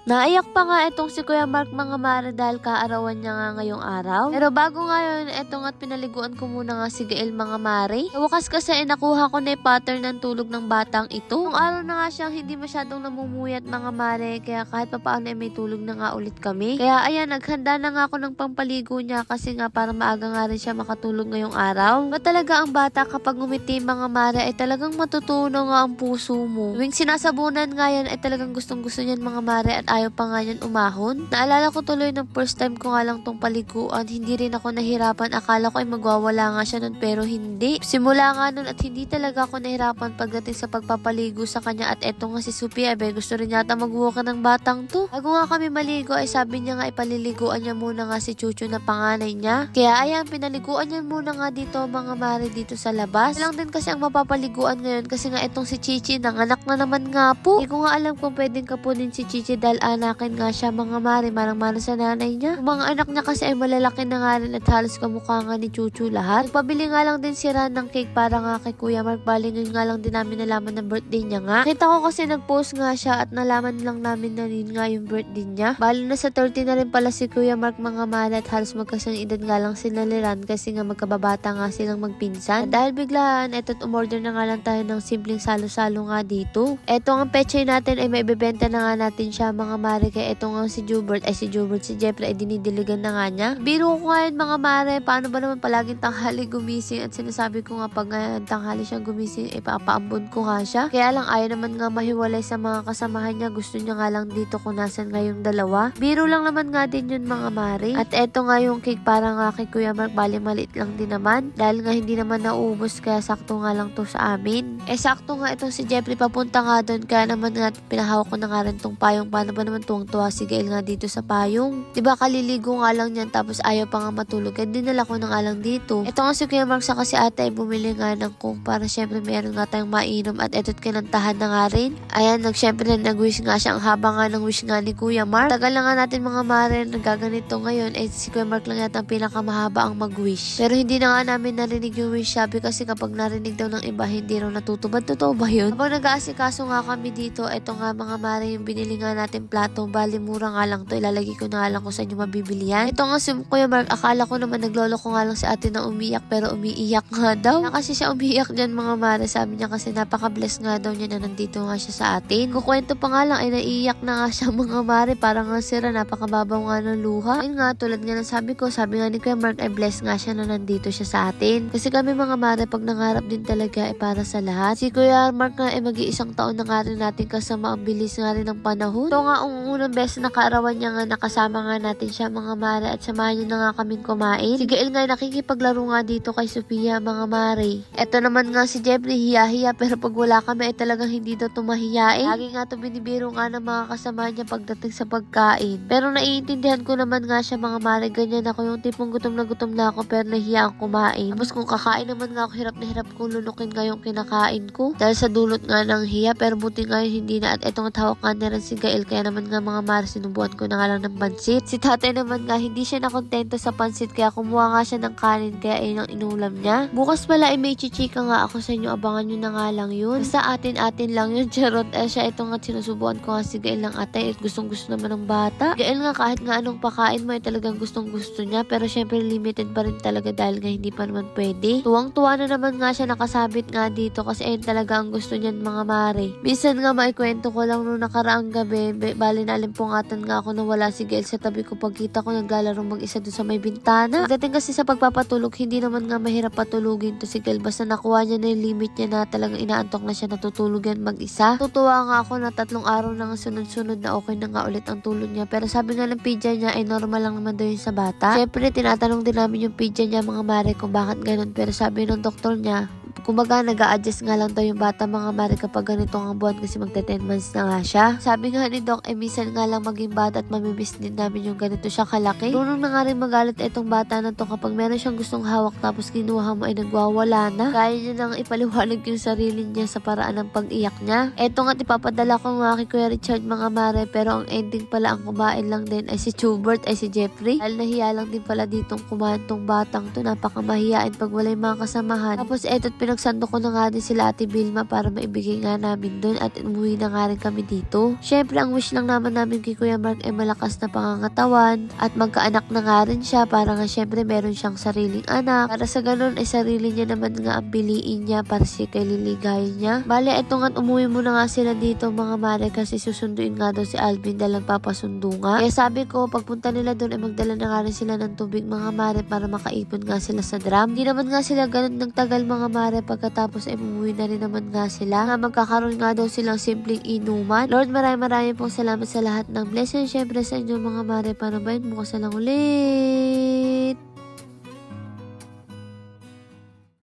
Naiyak pa nga itong si Kuya Mark mga mare dahil kaarawan niya nga ngayong araw. Pero bago nga yun, eto nga't pinaliguan ko muna nga si Gael mga mare. Sa wakas kasi nakuha ko na yung pattern ng tulog ng batang ito. Nung araw na nga siyang hindi masyadong namumuyat mga mare, kaya kahit papaano may tulog na nga ulit kami. Kaya ayan, naghanda na nga ako ng pampaligo niya kasi nga para maaga nga rin siya makatulog ngayong araw. Ba talaga ang bata kapag ngumiti mga mare ay talagang matutunaw nga ang puso mo. Tuwing sinasabunan nga yan ay talagang gustong gusto niyan mga mare at ayaw pa nga niyan umahon. Naalala ko tuloy ng first time ko nga lang tong paliguan, hindi rin ako nahirapan. Akala ko ay magwawala nga siya nun pero hindi. Simula nga nun at hindi talaga ako nahirapan pagdating sa pagpapaligo sa kanya. At eto nga si Sophia, gusto rin yata mag-walk ng batang to. Bago nga kami maligo ay sabi niya nga ipaliliguan niya muna nga si Chuchu na panganay niya. Kaya ayan, pinaliguan niya muna nga dito mga mare dito sa labas. Lang din kasi ang mapapaliguan ngayon kasi nga itong si Chichi nanganak na naman nga po. Hindi ko nga alam kung pwedeng kapunin si Chichi dahil anakin nga siya mga mare, marang-marang sa nanay niya. Yung mga anak niya kasi ay malalaki na nga rin at halos kamukha nga ni Chuchu lahat. Nagpabili nga lang din si Ran ng cake para nga kay Kuya Mark. Bali ngayon nga lang din namin nalaman ng birthday niya nga. Kita ko kasi nag-post nga siya at nalaman lang namin na rin nga yung birthday niya. Bali na sa 30 na rin pala si Kuya Mark mga mare at halos magkasang edad nga lang sila ni Ran kasi nga magkababata nga silang magpinsan. At dahil biglaan, eto't umorder na nga lang tayo ng simpleng salo-salo nga dito. Eto ang pechay natin ay maibebenta na nga natin siya mga mare. Kaya eto nga si Jeffrey ay dinidiligan na nga niya. Biro ko nga yun mga mare, paano ba naman palaging tanghali gumising at sinasabi ko nga pag tanghali siyang gumising papaambon ko nga siya. Kaya lang ayaw naman nga mahiwalay sa mga kasamahan niya, gusto niya nga lang dito kung nasan nga yung dalawa. Biro lang naman nga din yun mga mare. At eto nga yung cake para nga kay Kuya Mark, bali maliit lang din naman dahil nga hindi naman naubos kaya sakto nga lang to sa amin. Sakto nga itong si Jeffrey papunta nga doon kaya naman nga pinahawak ko na nga rin tong payong. Paano ba naman tuwang-tuwa si Gael nga dito sa payong? Diba kaliligo nga lang niyan tapos ayaw pa nga matulog. Kaya dinala ko na nga lang dito. Ito nga si Kuya Mark sa kasi ate ay bumili nga ng coke para syempre meron nga tayong mainom at eto't kinantahan na nga rin. Ayan, syempre nag-wish nga siya. Ang haba nga ng wish nga ni Kuya Mark. Tagal na nga natin mga mare nagaganito ngayon. Si Kuya Mark lang yata ang pinakamahaba ang mag-wish. Pero hindi na nga namin narinig yung wish sabi kasi kapag narinig daw ng iba hindi raw natutupad. Totoo ba yun? Habang nag-aasikaso nga kami dito, ito nga mga mare yung binili nga natin plato. Bali mura nga lang to. Ilalagay ko na nga lang kung saan yung mabibili yan. Ito nga si Kuya Mark, akala ko naman naglolo ko nga lang si ate na umiyak pero umiiyak nga daw. Na kasi siya umiiyak dyan mga mare. Sabi niya kasi napaka-bless nga daw niya na nandito nga siya sa atin. Kukwento pa nga lang ay naiiyak na nga siya mga mare. Parang nga sira, napakababaw nga ng luha. Ayun nga, tulad nga ng sabi nga ni Kuya Mark ay bless nga siya na nandito siya sa atin. Kasi kami mga mare pag nangarap din talaga ay para sa lahat. Si Kuya Mark nga ay mag-iisang taon na nga rin natin kasama, ang bilis nga rin ng panahon. Ito nga ang unang beses na kaarawan niya nga nakasama nga natin siya mga mare at samahan niyo na nga kaming kumain. Si Gael nga nakikipaglaro nga dito kay Sophia mga mare. Ito naman nga si Jeffrey hiya-hiya pero pag wala kami ay talagang hindi daw tumahiyain. Lagi nga ito binibiro nga ng mga kasama niya pagdating sa pagkain. Pero naiintindihan ko naman nga siya mga mare, ganyan ako yung tipong gutom na ako pero nahiya ang kumain. Tapos kung kakain naman nga ako, hirap na hirap kong lunukin nga yung kinakain ko dahil sa dulot nga ng hiya, pero buti nga hindi na. At etong tawag nga na rin si Gael kaya naman nga mga mare sinubuan ko na nga lang ng pansit. Si tatay naman nga hindi siya nakontento sa pansit kaya kumuha nga siya ng kanin kaya ayun ang inulam niya. Bukas pala ay may chichika nga ako sa inyo, abangan nyo na nga lang yun. Basta atin lang yun, charot. Siya ito nga sinusubuan ko nga si Gael ng atay at gustong gusto naman ng bata. Gael nga kahit nga anong pakain mo ay talagang gustong gusto niya pero syempre limited pa rin talaga dahil nga hindi pa naman pwede. Tuwang-tuwa na naman nga siya nakasabit nga dito kasi ayun talaga ang gusto niyan mga mare. Minsan nga maikwento ko lang nung nakaraang gabi, bali na alimpungatan nga ako na wala si Gael sa tabi ko. Pagkita ko naglalaro mag-isa doon sa may bintana. Pagdating kasi sa pagpapatulog, hindi naman nga mahirap patulugin to si Gael. Basta nakuha niya na yung limit niya na talagang inaantok na siya natutulog yan mag-isa. Tutuwa nga ako na 3 araw na nga sunod-sunod na okay na nga ulit ang tulog niya. Pero sabi nga ng pidya niya ay normal lang naman daw yun sa bata. Siyempre tinatanong din namin yung pidya niya mga mare kung bakit ganun. Pero sabi ng doktor niya, kumbaga nag-a-adjust nga lang daw yung bata mga mare kapag ganito ang buwan kasi magte-10 months na nga siya. Sabi nga ni Doc, minsan nga lang maging bata at mamimiss din namin yung ganito siya kalaki. Tunong na nga rin magalit itong bata na to kapag meron siyang gustong hawak tapos kinuha mo ay nagwawala na. Kaya niya nang ipaliwanag yung sarili niya sa paraan ng pag-iyak niya. Eto nga ipapadala ko nga kay Kuya Richard mga mare pero ang ending pala ang kumain lang din ay si Chubert ay si Jeffrey. Dahil nahiya lang din pala ditong kumain tong batang to, napakamahiyain pag wala yung mga kasamahan. Tapos eto't nagsando ko na nga din sila Ate Vilma para maibigay nga namin doon at umuwi na nga rin kami dito. Syempre ang wish lang naman namin kay Kuya Mark ay malakas na pangangatawan at magkaanak na nga rin siya para nga syempre meron siyang sariling anak. Para sa ganun ay sarili niya naman nga ang piliin niya para siya kay liligayin niya. Bale eto nga umuwi muna nga sila dito mga mare kasi susunduin nga daw si Alvin dahil nagpapasundo nga. Kaya sabi ko pagpunta nila doon ay magdala na nga rin sila ng tubig mga mare para makaipon nga sila sa drum. Hindi naman nga sila ganun ng tagal mga mare pagkatapos ay umuwi na rin naman nga sila. Nga magkakaroon nga daw silang simpleng inuman. Lord maraming pong salamat sa lahat ng blessing. Syempre sa inyo mga mare para bayan mo ka sa lang ulit.